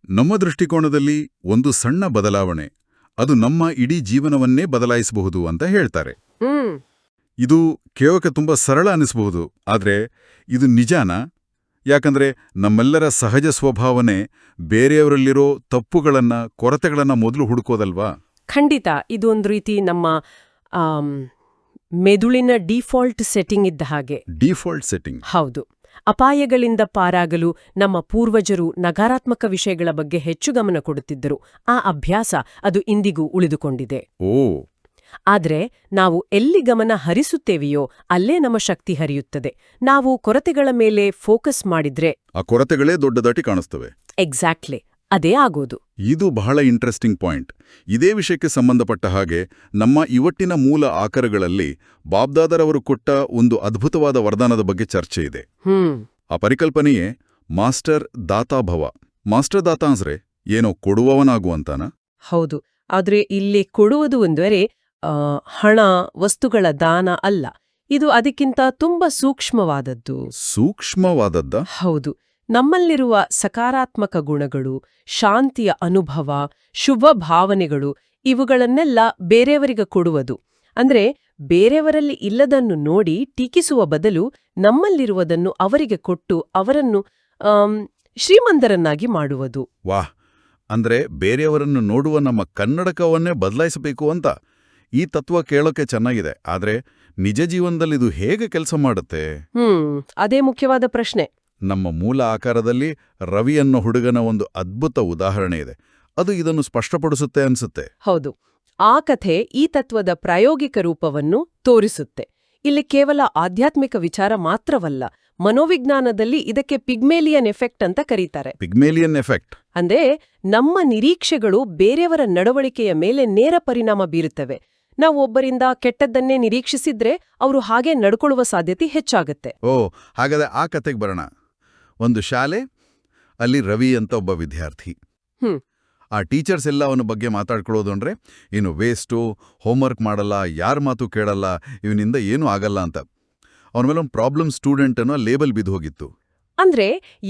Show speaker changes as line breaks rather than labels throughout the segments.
ನಮ್ಮ ದೃಷ್ಟಿಕೋನದಲ್ಲಿ ಒಂದು ಸಣ್ಣ ಬದಲಾವಣೆ ಅದು ನಮ್ಮ ಇಡೀ ಜೀವನವನ್ನೇ ಬದಲಾಯಿಸಬಹುದು ಅಂತ ಹೇಳ್ತಾರೆ. ಇದು ಕೇಳೋಕೆ ತುಂಬಾ ಸರಳ ಅನಿಸಬಹುದು, ಆದ್ರೆ ಇದು ನಿಜಾನಾ? ಯಾಕಂದ್ರೆ ನಮ್ಮೆಲ್ಲರ ಸಹಜ ಸ್ವಭಾವನೆ ಬೇರೆಯವರಲ್ಲಿರೋ ತಪ್ಪುಗಳನ್ನ, ಕೊರತೆಗಳನ್ನ ಮೊದಲು ಹುಡುಕೋದಲ್ವಾ?
ಖಂಡಿತ. ಇದು ಒಂದು ರೀತಿ ನಮ್ಮ ಮೆದುಳಿನ ಡಿಫಾಲ್ಟ್ ಸೆಟ್ಟಿಂಗ್ ಇದ್ದ ಹಾಗೆ.
Default setting?
ಹೌದು. ಅಪಾಯಗಳಿಂದ ಪಾರಾಗಲು ನಮ್ಮ ಪೂರ್ವಜರು ನಕಾರಾತ್ಮಕ ವಿಷಯಗಳ ಬಗ್ಗೆ ಹೆಚ್ಚು ಗಮನ ಕೊಡುತ್ತಿದ್ದರು. ಆ ಅಭ್ಯಾಸ ಅದು ಇಂದಿಗೂ ಉಳಿದುಕೊಂಡಿದೆ. ಆದ್ರೆ ನಾವು ಎಲ್ಲಿ ಗಮನ ಹರಿಸುತ್ತೇವೆಯೋ ಅಲ್ಲೇ ನಮ್ಮ ಶಕ್ತಿ ಹರಿಯುತ್ತದೆ. ನಾವು ಕೊರತೆಗಳ ಮೇಲೆ ಫೋಕಸ್ ಮಾಡಿದ್ರೆ
ಆ ಕೊರತೆಗಳೇ ದೊಡ್ಡದಾಟಿ ಕಾಣಿಸ್ತವೆ.
ಎಕ್ಸಾಕ್ಟ್ಲಿ, ಅದೇ ಆಗೋದು.
ಇದು ಬಹಳ ಇಂಟ್ರೆಸ್ಟಿಂಗ್ ಪಾಯಿಂಟ್. ಇದೇ ವಿಷಯಕ್ಕೆ ಸಂಬಂಧಪಟ್ಟ ಹಾಗೆ ನಮ್ಮ ಇವತ್ತಿನ ಮೂಲ ಆಕರಗಳಲ್ಲಿ ಬಾಬ್ದಾದರವರು ಕೊಟ್ಟ ಒಂದು ಅದ್ಭುತವಾದ ವರದಾನದ ಬಗ್ಗೆ ಚರ್ಚೆ ಇದೆ. ಆ ಪರಿಕಲ್ಪನೆಯೇ ಮಾಸ್ಟರ್ ದಾತಾಭವ. ಮಾಸ್ಟರ್ ದಾತ ಅಂದ್ರೆ ಏನೋ ಕೊಡುವವನಾಗುವಂತಾನ?
ಹೌದು. ಆದ್ರೆ ಇಲ್ಲಿ ಕೊಡುವುದು ಅಂದರೆ ಹಣ, ವಸ್ತುಗಳ ದಾನ ಅಲ್ಲ. ಇದು ಅದಕ್ಕಿಂತ ತುಂಬಾ ಸೂಕ್ಷ್ಮವಾದದ್ದು.
ಸೂಕ್ಷ್ಮವಾದದ್ದ?
ಹೌದು. ನಮ್ಮಲ್ಲಿರುವ ಸಕಾರಾತ್ಮಕ ಗುಣಗಳು, ಶಾಂತಿಯ ಅನುಭವ, ಶುಭ ಭಾವನೆಗಳು ಇವುಗಳನ್ನೆಲ್ಲ ಬೇರೆಯವರಿಗೆ ಕೊಡುವುದು. ಅಂದ್ರೆ ಬೇರೆಯವರಲ್ಲಿ ಇಲ್ಲದನ್ನು ನೋಡಿ ಟೀಕಿಸುವ ಬದಲು ನಮ್ಮಲ್ಲಿರುವುದನ್ನು ಅವರಿಗೆ ಕೊಟ್ಟು ಅವರನ್ನು ಶ್ರೀಮಂತರನ್ನಾಗಿ ಮಾಡುವುದು.
ವಾಹ್! ಅಂದ್ರೆ ಬೇರೆಯವರನ್ನು ನೋಡುವ ನಮ್ಮ ಕನ್ನಡಕವನ್ನೇ ಬದಲಾಯಿಸಬೇಕು ಅಂತ. ಈ ತತ್ವ ಕೇಳೋಕೆ ಚೆನ್ನಾಗಿದೆ, ಆದ್ರೆ ನಿಜ ಜೀವನದಲ್ಲಿ ಇದು ಹೇಗೆ ಕೆಲಸ ಮಾಡುತ್ತೆ?
ಅದೇ ಮುಖ್ಯವಾದ ಪ್ರಶ್ನೆ.
ನಮ್ಮ ಮೂಲ ಆಕಾರದಲ್ಲಿ ರವಿ ಅನ್ನೋ ಹುಡುಗನ ಒಂದು ಅದ್ಭುತ ಉದಾಹರಣೆ ಇದೆ. ಅದು ಇದನ್ನು ಸ್ಪಷ್ಟಪಡಿಸುತ್ತೆ ಅನ್ಸುತ್ತೆ.
ಹೌದು. ಆ ಕಥೆ ಈ ತತ್ವದ ಪ್ರಾಯೋಗಿಕ ರೂಪವನ್ನು ತೋರಿಸುತ್ತೆ. ಇಲ್ಲಿ ಕೇವಲ ಆಧ್ಯಾತ್ಮಿಕ ವಿಚಾರ ಮಾತ್ರವಲ್ಲ, ಮನೋವಿಜ್ಞಾನದಲ್ಲಿ ಇದಕ್ಕೆ ಪಿಗ್ಮೇಲಿಯನ್ ಎಫೆಕ್ಟ್ ಅಂತ ಕರೀತಾರೆ.
ಪಿಗ್ಮೇಲಿಯನ್ ಎಫೆಕ್ಟ್
ಅಂದ್ರೆ ನಮ್ಮ ನಿರೀಕ್ಷೆಗಳು ಬೇರೆಯವರ ನಡವಳಿಕೆಯ ಮೇಲೆ ನೇರ ಪರಿಣಾಮ ಬೀರುತ್ತವೆ. ನಾವು ಒಬ್ಬರಿಂದ ಕೆಟ್ಟದ್ದನ್ನೇ ನಿರೀಕ್ಷಿಸಿದ್ರೆ ಅವರು ಹಾಗೆ ನಡ್ಕೊಳ್ಳುವ ಸಾಧ್ಯತೆ ಹೆಚ್ಚಾಗುತ್ತೆ.
ಹಾಗಾದ್ರೆ ಆ ಕತೆಗೆ ಬರೋಣ. ಒಂದು ಶಾಲೆ, ಅಲ್ಲಿ ರವಿ ಅಂತ ಒಬ್ಬ ವಿದ್ಯಾರ್ಥಿ. ಆ ಟೀಚರ್ಸ್ ಎಲ್ಲ ಅವನ ಬಗ್ಗೆ ಮಾತಾಡ್ಕೊಳ್ಳೋದು ಅಂದ್ರೆ ಇನ್ನು ವೇಸ್ಟು, ಹೋಮ್ವರ್ಕ್ ಮಾಡಲ್ಲ, ಯಾರ ಮಾತು ಕೇಳಲ್ಲ, ಇವನಿಂದ ಏನೂ ಆಗಲ್ಲ ಅಂತ. ಅವನ ಮೇಲೆ ಒಂದು ಪ್ರಾಬ್ಲಮ್ ಸ್ಟೂಡೆಂಟ್ ಅನ್ನೋ ಲೇಬಲ್ ಬಿದ್ದು ಹೋಗಿತ್ತು.
ಅಂದ್ರೆ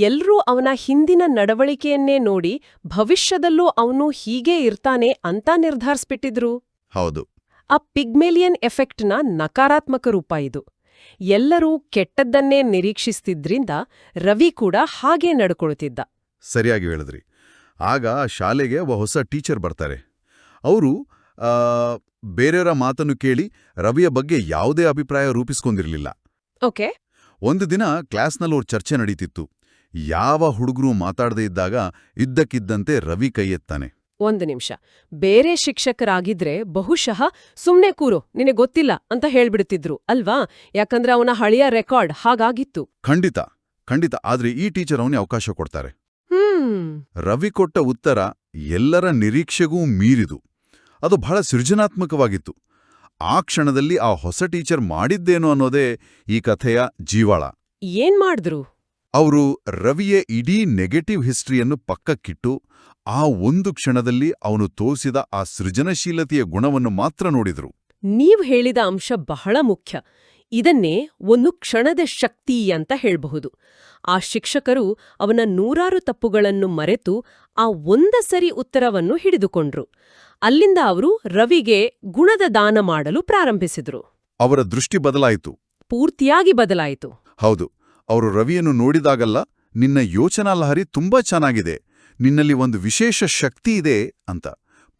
ಎಲ್ರೂ ಅವನ ಹಿಂದಿನ ನಡವಳಿಕೆಯನ್ನೇ ನೋಡಿ ಭವಿಷ್ಯದಲ್ಲೂ ಅವನು ಹೀಗೆ ಇರ್ತಾನೆ ಅಂತ ನಿರ್ಧಾರಿಸ್ಬಿಟ್ಟಿದ್ರು.
ಹೌದು.
ಆ ಪಿಗ್ಮೇಲಿಯನ್ ಎಫೆಕ್ಟ್ನ ನಕಾರಾತ್ಮಕ ರೂಪ ಇದು. ಎಲ್ಲರೂ ಕೆಟ್ಟದ್ದನ್ನೇ ನಿರೀಕ್ಷಿಸ್ತಿದ್ರಿಂದ ರವಿ ಕೂಡ ಹಾಗೇ ನಡ್ಕೊಳ್ತಿದ್ದ.
ಸರಿಯಾಗಿ ಹೇಳಿದ್ರಿ. ಆಗ ಶಾಲೆಗೆ ಒಬ್ಬ ಹೊಸ ಟೀಚರ್ ಬರ್ತಾರೆ. ಅವರು ಬೇರೆಯವರ ಮಾತನ್ನು ಕೇಳಿ ರವಿಯ ಬಗ್ಗೆ ಯಾವುದೇ ಅಭಿಪ್ರಾಯ ರೂಪಿಸ್ಕೊಂಡಿರಲಿಲ್ಲ.
ಓಕೆ.
ಒಂದು ದಿನ ಕ್ಲಾಸ್ನಲ್ಲಿ ಅವ್ರ ಚರ್ಚೆ ನಡೀತಿತ್ತು. ಯಾವ ಹುಡುಗರು ಮಾತಾಡದೇ ಇದ್ದಾಗ ಇದ್ದಕ್ಕಿದ್ದಂತೆ ರವಿ ಕೈ ಎತ್ತಾನೆ.
ಒಂದು ನಿಮಿಷ. ಬೇರೆ ಶಿಕ್ಷಕರಾಗಿದ್ರೆ ಬಹುಶಃ ಸುಮ್ನೆ ಕೂರು, ನಿನಗೆ ಗೊತ್ತಿಲ್ಲ ಅಂತ ಹೇಳ್ಬಿಡ್ತಿದ್ರು ಅಲ್ವಾ? ಯಾಕಂದ್ರೆ ಅವನ ಹಳೆಯ ರೆಕಾರ್ಡ್ ಹಾಗಾಗಿತ್ತು.
ಖಂಡಿತ ಖಂಡಿತ. ಆದ್ರೆ ಈ ಟೀಚರ್ ಅವನಿಗೆ ಅವಕಾಶ ಕೊಡ್ತಾರೆ. ರವಿ ಕೊಟ್ಟ ಉತ್ತರ ಎಲ್ಲರ ನಿರೀಕ್ಷೆಗೂ ಮೀರಿದು. ಅದು ಬಹಳ ಸೃಜನಾತ್ಮಕವಾಗಿತ್ತು. ಆ ಕ್ಷಣದಲ್ಲಿ ಆ ಹೊಸ ಟೀಚರ್ ಮಾಡಿದ್ದೇನು ಅನ್ನೋದೇ ಈ ಕಥೆಯ ಜೀವಾಳ.
ಏನ್ ಮಾಡಿದ್ರು?
ಅವರು ರವಿಯ ಇಡೀ ನೆಗೆಟಿವ್ ಹಿಸ್ಟ್ರಿಯನ್ನು ಪಕ್ಕಕ್ಕಿಟ್ಟು ಆ ಒಂದು ಕ್ಷಣದಲ್ಲಿ ಅವನು ತೋರಿಸಿದ ಆ ಸೃಜನಶೀಲತೆಯ ಗುಣವನ್ನು ಮಾತ್ರ ನೋಡಿದ್ರು.
ನೀವು ಹೇಳಿದ ಅಂಶ ಬಹಳ ಮುಖ್ಯ. ಇದನ್ನೇ ಒಂದು ಕ್ಷಣದ ಶಕ್ತಿ ಅಂತ ಹೇಳ್ಬಹುದು. ಆ ಶಿಕ್ಷಕರು ಅವನ ನೂರಾರು ತಪ್ಪುಗಳನ್ನು ಮರೆತು ಆ ಒಂದಸರಿ ಉತ್ತರವನ್ನು ಹಿಡಿದುಕೊಂಡ್ರು. ಅಲ್ಲಿಂದ ಅವರು ರವಿಗೆ ಗುಣದ ದಾನ ಮಾಡಲು ಪ್ರಾರಂಭಿಸಿದ್ರು.
ಅವರ ದೃಷ್ಟಿ ಬದಲಾಯಿತು.
ಪೂರ್ತಿಯಾಗಿ ಬದಲಾಯಿತು.
ಹೌದು. ಅವರು ರವಿಯನ್ನು ನೋಡಿದಾಗಲ್ಲ, ನಿನ್ನ ಯೋಚನಾ ಲಹರಿ ತುಂಬಾ ಚೆನ್ನಾಗಿದೆ, ನಿನ್ನಲ್ಲಿ ಒಂದು ವಿಶೇಷ ಶಕ್ತಿ ಇದೆ ಅಂತ,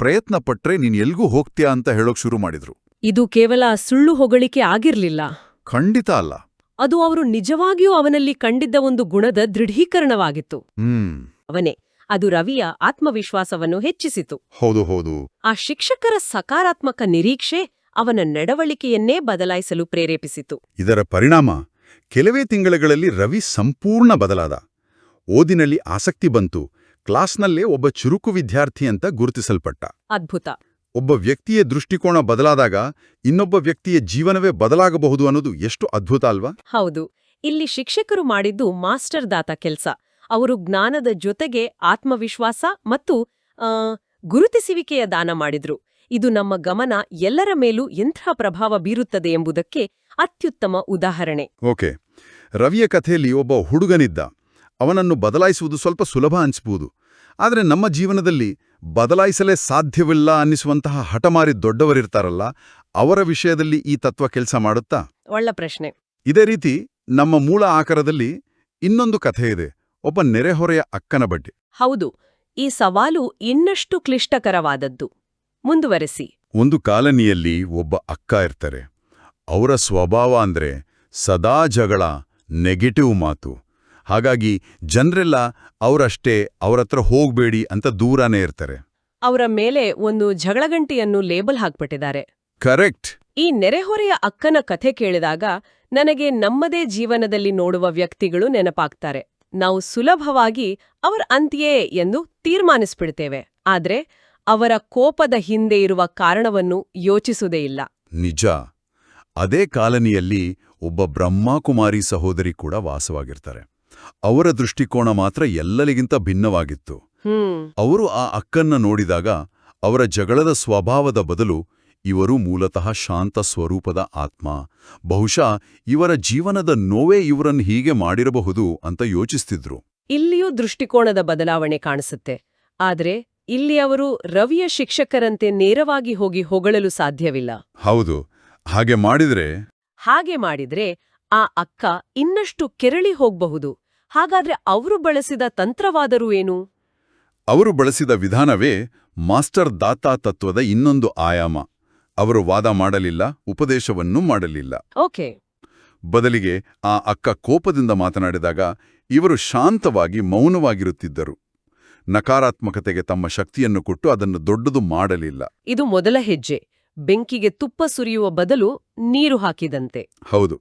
ಪ್ರಯತ್ನ ಪಟ್ರೆ ನೀನ್ ಎಲ್ಗೂ ಹೋಗ್ತೀಯಾ ಅಂತ ಹೇಳೋಕ್ ಶುರು ಮಾಡಿದ್ರು.
ಇದು ಕೇವಲ ಸುಳ್ಳು ಹೊಗಳಿಕೆ ಆಗಿರ್ಲಿಲ್ಲ.
ಖಂಡಿತ ಅಲ್ಲ.
ಅದು ಅವರು ನಿಜವಾಗಿಯೂ ಅವನಲ್ಲಿ ಕಂಡಿದ್ದ ಒಂದು ಗುಣದ ದೃಢೀಕರಣವಾಗಿತ್ತು. ಅವನೇ. ಅದು ರವಿಯ ಆತ್ಮವಿಶ್ವಾಸವನ್ನು ಹೆಚ್ಚಿಸಿತು.
ಹೌದು.
ಆ ಶಿಕ್ಷಕರ ಸಕಾರಾತ್ಮಕ ನಿರೀಕ್ಷೆ ಅವನ ನಡವಳಿಕೆಯನ್ನೇ ಬದಲಾಯಿಸಲು ಪ್ರೇರೇಪಿಸಿತು.
ಇದರ ಪರಿಣಾಮ ಕೆಲವೇ ತಿಂಗಳುಗಳಲ್ಲಿ ರವಿ ಸಂಪೂರ್ಣ ಬದಲಾದ. ಓದಿನಲ್ಲಿ ಆಸಕ್ತಿ ಬಂತು. ಕ್ಲಾಸ್ನಲ್ಲೇ ಒಬ್ಬ ಚುರುಕು ವಿದ್ಯಾರ್ಥಿ ಅಂತ ಗುರುತಿಸಲ್ಪಟ್ಟ.
ಅದ್ಭುತ.
ಒಬ್ಬ ವ್ಯಕ್ತಿಯ ದೃಷ್ಟಿಕೋನ ಬದಲಾದಾಗ ಇನ್ನೊಬ್ಬ ವ್ಯಕ್ತಿಯ ಜೀವನವೇ ಬದಲಾಗಬಹುದು ಅನ್ನೋದು ಎಷ್ಟು ಅದ್ಭುತ ಅಲ್ವಾ?
ಹೌದು. ಇಲ್ಲಿ ಶಿಕ್ಷಕರು ಮಾಡಿದ್ದು ಮಾಸ್ಟರ್ ದಾತ ಕೆಲ್ಸ. ಅವರು ಜ್ಞಾನದ ಜೊತೆಗೆ ಆತ್ಮವಿಶ್ವಾಸ ಮತ್ತು ಗುರುತಿಸುವಿಕೆಯ ದಾನ ಮಾಡಿದ್ರು. ಇದು ನಮ್ಮ ಗಮನ ಎಲ್ಲರ ಮೇಲೂ ಎಂಥ ಪ್ರಭಾವ ಬೀರುತ್ತದೆ ಎಂಬುದಕ್ಕೆ ಅತ್ಯುತ್ತಮ ಉದಾಹರಣೆ.
ಓಕೆ. ರವಿಯ ಕಥೆಯಲ್ಲಿ ಒಬ್ಬ ಹುಡುಗನಿದ್ದ. ಅವನನ್ನು ಬದಲಾಯಿಸುವುದು ಸ್ವಲ್ಪ ಸುಲಭ ಅನಿಸಬಹುದು. ಆದರೆ ನಮ್ಮ ಜೀವನದಲ್ಲಿ ಬದಲಾಯಿಸಲೇ ಸಾಧ್ಯವಿಲ್ಲ ಅನ್ನಿಸುವಂತಹ ಹಠಮಾರಿ ದೊಡ್ಡವರಿರ್ತಾರಲ್ಲ, ಅವರ ವಿಷಯದಲ್ಲಿ ಈ ತತ್ವ ಕೆಲಸ ಮಾಡುತ್ತಾ?
ಒಳ್ಳೆ ಪ್ರಶ್ನೆ.
ಇದೇ ರೀತಿ ನಮ್ಮ ಮೂಲ ಆಕಾರದಲ್ಲಿ ಇನ್ನೊಂದು ಕಥೆ ಇದೆ, ಒಬ್ಬ ನೆರೆಹೊರೆಯ ಅಕ್ಕನ ಬಗ್ಗೆ.
ಹೌದು, ಈ ಸವಾಲು ಇನ್ನಷ್ಟು ಕ್ಲಿಷ್ಟಕರವಾದದ್ದು. ಮುಂದುವರೆಸಿ.
ಒಂದು ಕಾಲನಿಯಲ್ಲಿ ಒಬ್ಬ ಅಕ್ಕ ಇರ್ತಾರೆ. ಅವರ ಸ್ವಭಾವ ಅಂದ್ರೆ ಸದಾ ಜಗಳ, ನೆಗೆಟಿವ್ ಮಾತು. ಹಾಗಾಗಿ ಜನರೆಲ್ಲ ಅವರಷ್ಟೇ, ಅವರತ್ರ ಹೋಗ್ಬೇಡಿ ಅಂತ ದೂರನೇ ಇರ್ತಾರೆ.
ಅವರ ಮೇಲೆ ಒಂದು ಜಗಳಗಂಟಿಯನ್ನು ಲೇಬಲ್ ಹಾಕ್ಬಿಟ್ಟಿದ್ದಾರೆ.
ಕರೆಕ್ಟ್.
ಈ ನೆರೆಹೊರೆಯ ಅಕ್ಕನ ಕಥೆ ಕೇಳಿದಾಗ ನನಗೆ ನಮ್ಮದೇ ಜೀವನದಲ್ಲಿ ನೋಡುವ ವ್ಯಕ್ತಿಗಳು ನೆನಪಾಗ್ತಾರೆ. ನಾವು ಸುಲಭವಾಗಿ ಅವರ ಅಂತ್ಯೇ ಎಂದು ತೀರ್ಮಾನಿಸ್ಬಿಡ್ತೇವೆ, ಆದ್ರೆ ಅವರ ಕೋಪದ ಹಿಂದೆ ಇರುವ ಕಾರಣವನ್ನು ಯೋಚಿಸುವುದೇ ಇಲ್ಲ.
ನಿಜ. ಅದೇ ಕಾಲನಿಯಲ್ಲಿ ಒಬ್ಬ ಬ್ರಹ್ಮಕುಮಾರಿ ಸಹೋದರಿ ಕೂಡ ವಾಸವಾಗಿರ್ತಾರೆ. ಅವರ ದೃಷ್ಟಿಕೋನ ಮಾತ್ರ ಎಲ್ಲರಿಗಿಂತ ಭಿನ್ನವಾಗಿತ್ತು. ಅವರು ಆ ಅಕ್ಕನ್ನ ನೋಡಿದಾಗ ಅವರ ಜಗಳದ ಸ್ವಭಾವದ ಬದಲು ಇವರು ಮೂಲತಃ ಶಾಂತ ಸ್ವರೂಪದ ಆತ್ಮ, ಬಹುಶಃ ಇವರ ಜೀವನದ ನೋವೇ ಇವರನ್ನು ಹೀಗೆ ಮಾಡಿರಬಹುದು ಅಂತ ಯೋಚಿಸ್ತಿದ್ರು.
ಇಲ್ಲಿಯೂ ದೃಷ್ಟಿಕೋನದ ಬದಲಾವಣೆ ಕಾಣಿಸುತ್ತೆ. ಆದ್ರೆ ಇಲ್ಲಿ ಅವರು ರವಿಯ ಶಿಕ್ಷಕರಂತೆ ನೇರವಾಗಿ ಹೋಗಿ ಹೊಗಳಲು ಸಾಧ್ಯವಿಲ್ಲ.
ಹೌದು. ಹಾಗೆ ಮಾಡಿದ್ರೆ
ಆ ಅಕ್ಕ ಇನ್ನಷ್ಟು ಕೆರಳಿ ಹೋಗಬಹುದು. ಹಾಗಾದ್ರೆ ಅವರು ಬಳಸಿದ ತಂತ್ರವಾದರೂ ಏನು?
ಅವರು ಬಳಸಿದ ವಿಧಾನವೇ ಮಾಸ್ಟರ್ ದಾತಾ ತತ್ವದ ಇನ್ನೊಂದು ಆಯಾಮ. ಅವರು ವಾದ ಮಾಡಲಿಲ್ಲ, ಉಪದೇಶವನ್ನೂ ಮಾಡಲಿಲ್ಲ.
ಓಕೆ.
ಬದಲಿಗೆ ಆ ಅಕ್ಕ ಕೋಪದಿಂದ ಮಾತನಾಡಿದಾಗ ಇವರು ಶಾಂತವಾಗಿ ಮೌನವಾಗಿರುತ್ತಿದ್ದರು. ನಕಾರಾತ್ಮಕತೆಗೆ ತಮ್ಮ ಶಕ್ತಿಯನ್ನು ಕೊಟ್ಟು ಅದನ್ನು ದೊಡ್ಡದು ಮಾಡಲಿಲ್ಲ.
ಇದು ಮೊದಲ ಹೆಜ್ಜೆ. ಬೆಂಕಿಗೆ ತುಪ್ಪ ಸುರಿಯುವ ಬದಲು ನೀರು ಹಾಕಿದಂತೆ.
ಹೌದು.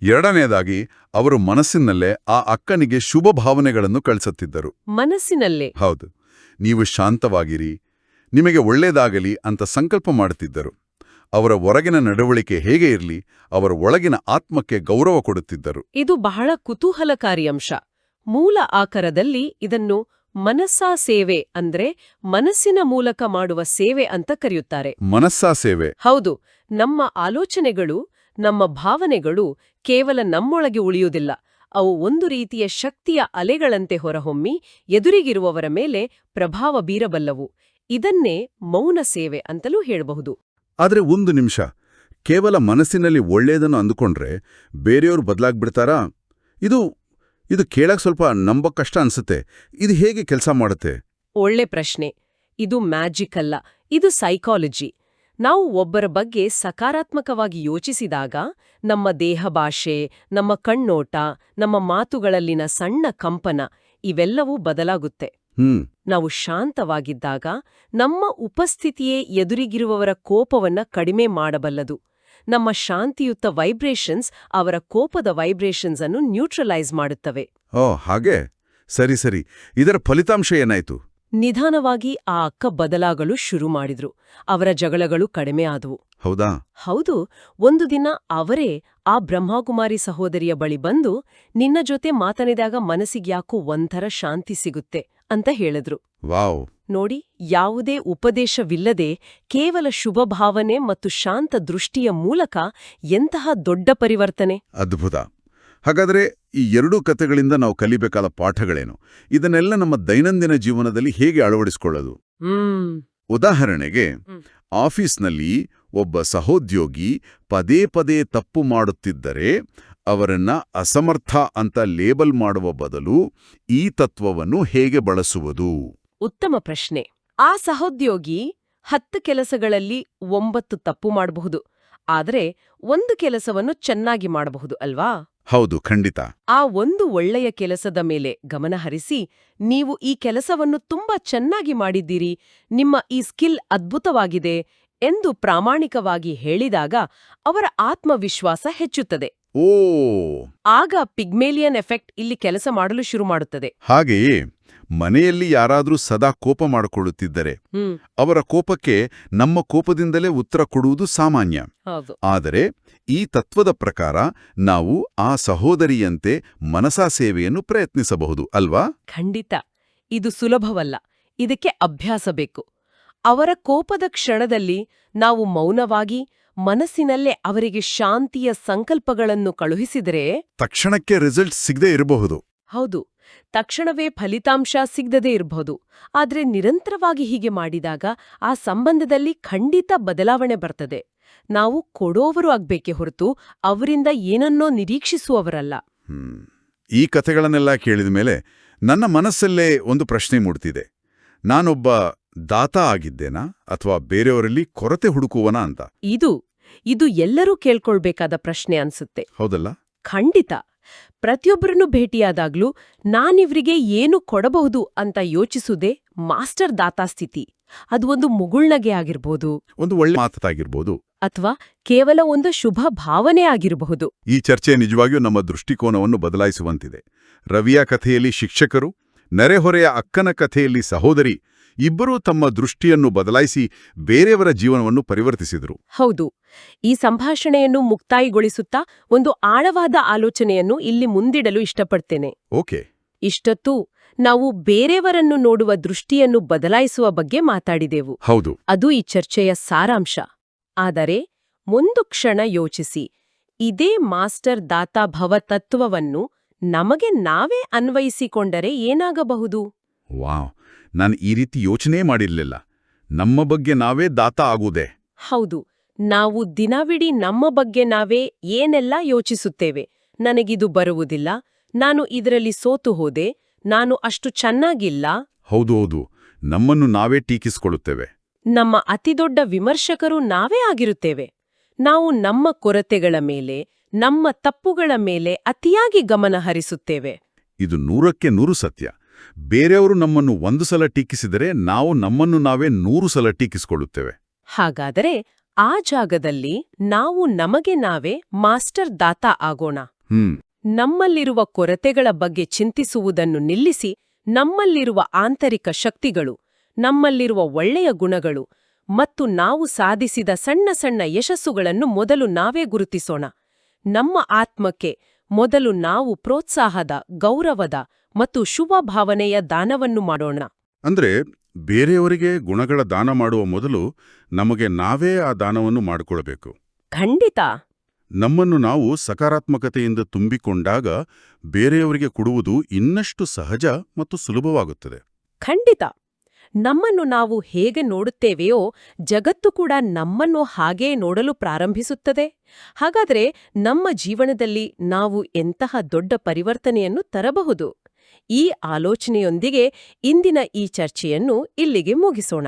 ಎರಡನೆಯದಾಗಿ ಅವರು ಮನಸ್ಸಿನಲ್ಲೇ ಆ ಅಕ್ಕನಿಗೆ ಶುಭ ಭಾವನೆಗಳನ್ನು ಕಳಿಸುತ್ತಿದ್ದರು.
ಮನಸ್ಸಿನಲ್ಲೇ?
ಹೌದು. ನೀವು ಶಾಂತವಾಗಿರಿ, ನಿಮಗೆ ಒಳ್ಳೆಯದಾಗಲಿ ಅಂತ ಸಂಕಲ್ಪ ಮಾಡುತ್ತಿದ್ದರು. ಅವರ ಹೊರಗಿನ ನಡವಳಿಕೆ ಹೇಗೆ ಇರಲಿ, ಅವರ ಒಳಗಿನ ಆತ್ಮಕ್ಕೆ ಗೌರವ ಕೊಡುತ್ತಿದ್ದರು.
ಇದು ಬಹಳ ಕುತೂಹಲಕಾರಿ ಅಂಶ. ಮೂಲ ಆಕಾರದಲ್ಲಿ ಇದನ್ನು ಮನಸ್ಸಾ ಸೇವೆ ಅಂದ್ರೆ ಮನಸ್ಸಿನ ಮೂಲಕ ಮಾಡುವ ಸೇವೆ ಅಂತ ಕರೆಯುತ್ತಾರೆ.
ಮನಸ್ಸಾ ಸೇವೆ?
ಹೌದು. ನಮ್ಮ ಆಲೋಚನೆಗಳು, ನಮ್ಮ ಭಾವನೆಗಳು ಕೇವಲ ನಮ್ಮೊಳಗೆ ಉಳಿಯುವುದಿಲ್ಲ. ಅವು ಒಂದು ರೀತಿಯ ಶಕ್ತಿಯ ಅಲೆಗಳಂತೆ ಹೊರಹೊಮ್ಮಿ ಎದುರಿಗಿರುವವರ ಮೇಲೆ ಪ್ರಭಾವ ಬೀರಬಲ್ಲವು. ಇದನ್ನೇ ಮೌನ ಸೇವೆ ಅಂತಲೂ ಹೇಳಬಹುದು.
ಆದ್ರೆ ಒಂದು ನಿಮಿಷ, ಕೇವಲ ಮನಸ್ಸಿನಲ್ಲಿ ಒಳ್ಳೆಯದನ್ನು ಅಂದುಕೊಂಡ್ರೆ ಬೇರೆಯವರು ಬದಲಾಗ್ಬಿಡ್ತಾರಾ? ಇದು ಕೇಳಕ್ ಸ್ವಲ್ಪ ನಂಬಕ್ಕಷ್ಟ ಅನ್ಸುತ್ತೆ. ಇದು ಹೇಗೆ ಕೆಲಸ ಮಾಡುತ್ತೆ?
ಒಳ್ಳೆ ಪ್ರಶ್ನೆ. ಇದು ಮ್ಯಾಜಿಕ್ ಅಲ್ಲ, ಇದು ಸೈಕಾಲಜಿ. ನಾವು ಒಬ್ಬರ ಬಗ್ಗೆ ಸಕಾರಾತ್ಮಕವಾಗಿ ಯೋಚಿಸಿದಾಗ ನಮ್ಮ ದೇಹ ಭಾಷೆ, ನಮ್ಮ ಕಣ್ಣೋಟ, ನಮ್ಮ ಮಾತುಗಳಲ್ಲಿನ ಸಣ್ಣ ಕಂಪನ ಇವೆಲ್ಲವೂ ಬದಲಾಗುತ್ತೆ. ನಾವು ಶಾಂತವಾಗಿದ್ದಾಗ ನಮ್ಮ ಉಪಸ್ಥಿತಿಯೇ ಎದುರಿಗಿರುವವರ ಕೋಪವನ್ನ ಕಡಿಮೆ ಮಾಡಬಲ್ಲದು. ನಮ್ಮ ಶಾಂತಿಯುತ ವೈಬ್ರೇಷನ್ಸ್ ಅವರ ಕೋಪದ ವೈಬ್ರೇಷನ್ಸ್ ಅನ್ನು ನ್ಯೂಟ್ರಲೈಸ್ ಮಾಡುತ್ತವೆ.
ಹಾಗೆ. ಸರಿ. ಇದರ ಫಲಿತಾಂಶ ಏನಾಯ್ತು?
ನಿಧಾನವಾಗಿ ಆ ಅಕ್ಕ ಬದಲಾಗಲು ಶುರು ಮಾಡಿದ್ರು. ಅವರ ಜಗಳಗಳು ಕಡಿಮೆ ಆದವು.
ಹೌದಾ?
ಹೌದು. ಒಂದು ದಿನ ಅವರೇ ಆ ಬ್ರಹ್ಮಕುಮಾರಿ ಸಹೋದರಿಯ ಬಳಿ ಬಂದು, ನಿನ್ನ ಜೊತೆ ಮಾತನಾಡಿದಾಗ ಮನಸ್ಸಿಗ್ಯಾಕೋ ಒಂಥರ ಶಾಂತಿ ಸಿಗುತ್ತೆ ಅಂತ ಹೇಳಿದ್ರು.
ವಾವ್!
ನೋಡಿ, ಯಾವುದೇ ಉಪದೇಶವಿಲ್ಲದೆ ಕೇವಲ ಶುಭ ಭಾವನೆ ಮತ್ತು ಶಾಂತ ದೃಷ್ಟಿಯ ಮೂಲಕ ಎಂತಹ ದೊಡ್ಡ ಪರಿವರ್ತನೆ.
ಅದ್ಭುತ. ಹಾಗಾದ್ರೆ ಈ ಎರಡೂ ಕಥೆಗಳಿಂದ ನಾವು ಕಲಿಬೇಕಾದ ಪಾಠಗಳೇನು? ಇದನ್ನೆಲ್ಲ ನಮ್ಮ ದೈನಂದಿನ ಜೀವನದಲ್ಲಿ ಹೇಗೆ ಅಳವಡಿಸಿಕೊಳ್ಳೋದು? ಉದಾಹರಣೆಗೆ, ಆಫೀಸ್ನಲ್ಲಿ ಒಬ್ಬ ಸಹೋದ್ಯೋಗಿ ಪದೇ ಪದೇ ತಪ್ಪು ಮಾಡುತ್ತಿದ್ದರೆ ಅವರನ್ನ ಅಸಮರ್ಥ ಅಂತ ಲೇಬಲ್ ಮಾಡುವ ಬದಲು ಈ ತತ್ವವನ್ನು ಹೇಗೆ ಬಳಸುವುದು?
ಉತ್ತಮ ಪ್ರಶ್ನೆ. ಆ ಸಹೋದ್ಯೋಗಿ 10 ಕೆಲಸಗಳಲ್ಲಿ 9 ತಪ್ಪು ಮಾಡಬಹುದು, ಆದರೆ ಒಂದು ಕೆಲಸವನ್ನು ಚೆನ್ನಾಗಿ ಮಾಡಬಹುದು ಅಲ್ವಾ?
ಹೌದು, ಖಂಡಿತ.
ಆ ಒಂದು ಒಳ್ಳೆಯ ಕೆಲಸದ ಮೇಲೆ ಗಮನಹರಿಸಿ, ನೀವು ಈ ಕೆಲಸವನ್ನು ತುಂಬಾ ಚೆನ್ನಾಗಿ ಮಾಡಿದ್ದೀರಿ, ನಿಮ್ಮ ಈ ಸ್ಕಿಲ್ ಅದ್ಭುತವಾಗಿದೆ ಎಂದು ಪ್ರಾಮಾಣಿಕವಾಗಿ ಹೇಳಿದಾಗ ಅವರ ಆತ್ಮವಿಶ್ವಾಸ ಹೆಚ್ಚುತ್ತದೆ. ಆಗ ಪಿಗ್ಮೇಲಿಯನ್ ಎಫೆಕ್ಟ್ ಇಲ್ಲಿ ಕೆಲಸ ಮಾಡಲು ಶುರು ಮಾಡುತ್ತದೆ.
ಹಾಗೆಯೇ ಮನೆಯಲ್ಲಿ ಯಾರಾದ್ರೂ ಸದಾ ಕೋಪ ಮಾಡಿಕೊಳ್ಳುತ್ತಿದ್ದರೆ ಅವರ ಕೋಪಕ್ಕೆ ನಮ್ಮ ಕೋಪದಿಂದಲೇ ಉತ್ತರ ಕೊಡುವುದು ಸಾಮಾನ್ಯ. ಆದರೆ ಈ ತತ್ವದ ಪ್ರಕಾರ ನಾವು ಆ ಸಹೋದರಿಯಂತೆ ಮನಸಾ ಸೇವೆಯನ್ನು ಪ್ರಯತ್ನಿಸಬಹುದು ಅಲ್ವಾ?
ಖಂಡಿತ. ಇದು ಸುಲಭವಲ್ಲ, ಇದಕ್ಕೆ ಅಭ್ಯಾಸ ಬೇಕು. ಅವರ ಕೋಪದ ಕ್ಷಣದಲ್ಲಿ ನಾವು ಮೌನವಾಗಿ ಮನಸ್ಸಿನಲ್ಲೇ ಅವರಿಗೆ ಶಾಂತಿಯ ಸಂಕಲ್ಪಗಳನ್ನು ಕಳುಹಿಸಿದರೆ
ತಕ್ಷಣಕ್ಕೆ ರಿಸಲ್ಟ್ ಸಿಗದೇ ಇರಬಹುದು.
ಹೌದು, ತಕ್ಷಣವೇ ಫಲಿತಾಂಶ ಸಿಗದೇ ಇರಬಹುದು. ಆದ್ರೆ ನಿರಂತರವಾಗಿ ಹೀಗೆ ಮಾಡಿದಾಗ ಆ ಸಂಬಂಧದಲ್ಲಿ ಖಂಡಿತ ಬದಲಾವಣೆ ಬರ್ತದೆ. ನಾವು ಕೊಡೋವರು ಆಗ್ಬೇಕೇ ಹೊರತು ಅವರಿಂದ ಏನನ್ನೋ ನಿರೀಕ್ಷಿಸುವವರಲ್ಲ.
ಈ ಕಥೆಗಳನ್ನೆಲ್ಲ ಕೇಳಿದ ಮೇಲೆ ನನ್ನ ಮನಸ್ಸಲ್ಲೇ ಒಂದು ಪ್ರಶ್ನೆ ಮೂಡ್ತಿದೆ. ನಾನೊಬ್ಬ ದಾತ ಆಗಿದ್ದೇನಾ ಅಥವಾ ಬೇರೆಯವರಲ್ಲಿ ಕೊರತೆ ಹುಡುಕುವನ ಅಂತ?
ಇದು ಎಲ್ಲರೂ ಕೇಳ್ಕೊಳ್ಬೇಕಾದ ಪ್ರಶ್ನೆ ಅನ್ಸುತ್ತೆ.
ಹೌದಲ್ಲ?
ಖಂಡಿತ. ಪ್ರತಿಯೊಬ್ಬರನ್ನು ಭೇಟಿಯಾದಾಗ್ಲೂ ನಾನಿವ್ರಿಗೆ ಏನು ಕೊಡಬಹುದು ಅಂತ ಯೋಚಿಸುವುದೇ ಮಾಸ್ಟರ್ ದಾತಾ ಸ್ಥಿತಿ. ಅದು ಒಂದು ಮುಗುಳ್ನಗೆ ಆಗಿರ್ಬೋದು,
ಒಂದು ಒಳ್ಳೆ ಮಾತಾಗಿರ್ಬೋದು,
ಅಥವಾ ಕೇವಲ ಒಂದು ಶುಭ ಭಾವನೆ ಆಗಿರಬಹುದು.
ಈ ಚರ್ಚೆ ನಿಜವಾಗಿಯೂ ನಮ್ಮ ದೃಷ್ಟಿಕೋನವನ್ನು ಬದಲಾಯಿಸುವಂತಿದೆ. ರವಿಯ ಕಥೆಯಲ್ಲಿ ಶಿಕ್ಷಕರು, ನೆರೆಹೊರೆಯ ಅಕ್ಕನ ಕಥೆಯಲ್ಲಿ ಸಹೋದರಿ ಇಬ್ಬರೂ ತಮ್ಮ ದೃಷ್ಟಿಯನ್ನು ಬದಲಾಯಿಸಿ ಬೇರೆಯವರ ಜೀವನವನ್ನು ಪರಿವರ್ತಿಸಿದರು.
ಹೌದು. ಈ ಸಂಭಾಷಣೆಯನ್ನು ಮುಕ್ತಾಯಗೊಳಿಸುತ್ತಾ ಒಂದು ಆಳವಾದ ಆಲೋಚನೆಯನ್ನು ಇಲ್ಲಿ ಮುಂದಿಡಲು ಇಷ್ಟಪಡ್ತೇನೆ.
ಓಕೆ.
ಇಷ್ಟೊತ್ತು ನಾವು ಬೇರೆಯವರನ್ನು ನೋಡುವ ದೃಷ್ಟಿಯನ್ನು ಬದಲಾಯಿಸುವ ಬಗ್ಗೆ ಮಾತಾಡಿದೆವು.
ಹೌದು.
ಅದು ಈ ಚರ್ಚೆಯ ಸಾರಾಂಶ. ಆದರೆ ಒಂದು ಕ್ಷಣ ಯೋಚಿಸಿ, ಇದೇ ಮಾಸ್ಟರ್ ದಾತಾಭವ ತತ್ವವನ್ನು ನಮಗೆ ನಾವೇ ಅನ್ವಯಿಸಿಕೊಂಡರೆ ಏನಾಗಬಹುದು?
ವಾವ್, ನಾನು ಈ ರೀತಿ ಯೋಚನೆ ಮಾಡಿರ್ಲಿಲ್ಲ. ನಮ್ಮ ಬಗ್ಗೆ ನಾವೇ ದಾತ ಆಗುವುದೇ?
ಹೌದು. ನಾವು ದಿನವಿಡೀ ನಮ್ಮ ಬಗ್ಗೆ ನಾವೇ ಏನೆಲ್ಲ ಯೋಚಿಸುತ್ತೇವೆ. ನನಗಿದು ಬರುವುದಿಲ್ಲ, ನಾನು ಇದರಲ್ಲಿ ಸೋತು ಹೋದೆ, ನಾನು ಅಷ್ಟು ಚೆನ್ನಾಗಿಲ್ಲ.
ಹೌದು, ನಮ್ಮನ್ನು ನಾವೇ ಟೀಕಿಸಿಕೊಳ್ಳುತ್ತೇವೆ.
ನಮ್ಮ ಅತಿದೊಡ್ಡ ವಿಮರ್ಶಕರು ನಾವೇ ಆಗಿರುತ್ತೇವೆ. ನಾವು ನಮ್ಮ ಕೊರತೆಗಳ ಮೇಲೆ, ನಮ್ಮ ತಪ್ಪುಗಳ ಮೇಲೆ ಅತಿಯಾಗಿ ಗಮನ ಹರಿಸುತ್ತೇವೆ.
ಇದು 100% ಸತ್ಯ. ಬೇರೆಯವರು ನಮ್ಮನ್ನು 1 ಸಲ ಟೀಕಿಸಿದರೆ ನಾವು ನಮ್ಮನ್ನು ನಾವೇ 100 ಸಲ ಟೀಕಿಸಿಕೊಳ್ಳುತ್ತೇವೆ.
ಹಾಗಾದರೆ ಆ ಜಾಗದಲ್ಲಿ ನಾವು ನಮಗೆ ನಾವೇ ಮಾಸ್ಟರ್ ದಾತಾ ಆಗೋಣ. ನಮ್ಮಲ್ಲಿರುವ ಕೊರತೆಗಳ ಬಗ್ಗೆ ಚಿಂತಿಸುವುದನ್ನು ನಿಲ್ಲಿಸಿ, ನಮ್ಮಲ್ಲಿರುವ ಆಂತರಿಕ ಶಕ್ತಿಗಳು, ನಮ್ಮಲ್ಲಿರುವ ಒಳ್ಳೆಯ ಗುಣಗಳು ಮತ್ತು ನಾವು ಸಾಧಿಸಿದ ಸಣ್ಣ ಸಣ್ಣ ಯಶಸ್ಸುಗಳನ್ನು ಮೊದಲು ನಾವೇ ಗುರುತಿಸೋಣ. ನಮ್ಮ ಆತ್ಮಕ್ಕೆ ಮೊದಲು ನಾವು ಪ್ರೋತ್ಸಾಹದ, ಗೌರವದ ಮತ್ತು ಶುಭ ಭಾವನೆಯ ದಾನವನ್ನು ಮಾಡೋಣ.
ಅಂದ್ರೆ ಬೇರೆಯವರಿಗೆ ಗುಣಗಳ ದಾನ ಮಾಡುವ ಮೊದಲು ನಮಗೆ ನಾವೇ ಆ ದಾನವನ್ನು ಮಾಡಿಕೊಳ್ಳಬೇಕು.
ಖಂಡಿತ.
ನಮ್ಮನ್ನು ನಾವು ಸಕಾರಾತ್ಮಕತೆಯಿಂದ ತುಂಬಿಕೊಂಡಾಗ ಬೇರೆಯವರಿಗೆ ಕೊಡುವುದು ಇನ್ನಷ್ಟು ಸಹಜ ಮತ್ತು ಸುಲಭವಾಗುತ್ತದೆ.
ಖಂಡಿತ. ನಮ್ಮನ್ನು ನಾವು ಹೇಗೆ ನೋಡುತ್ತೇವೆಯೋ ಜಗತ್ತು ಕೂಡ ನಮ್ಮನ್ನು ಹಾಗೇ ನೋಡಲು ಪ್ರಾರಂಭಿಸುತ್ತದೆ. ಹಾಗಾದರೆ ನಮ್ಮ ಜೀವನದಲ್ಲಿ ನಾವು ಎಂತಹ ದೊಡ್ಡ ಪರಿವರ್ತನೆಯನ್ನು ತರಬಹುದು? ಈ ಆಲೋಚನೆಯೊಂದಿಗೆ ಇಂದಿನ ಈ ಚರ್ಚೆಯನ್ನು ಇಲ್ಲಿಗೆ ಮುಗಿಸೋಣ.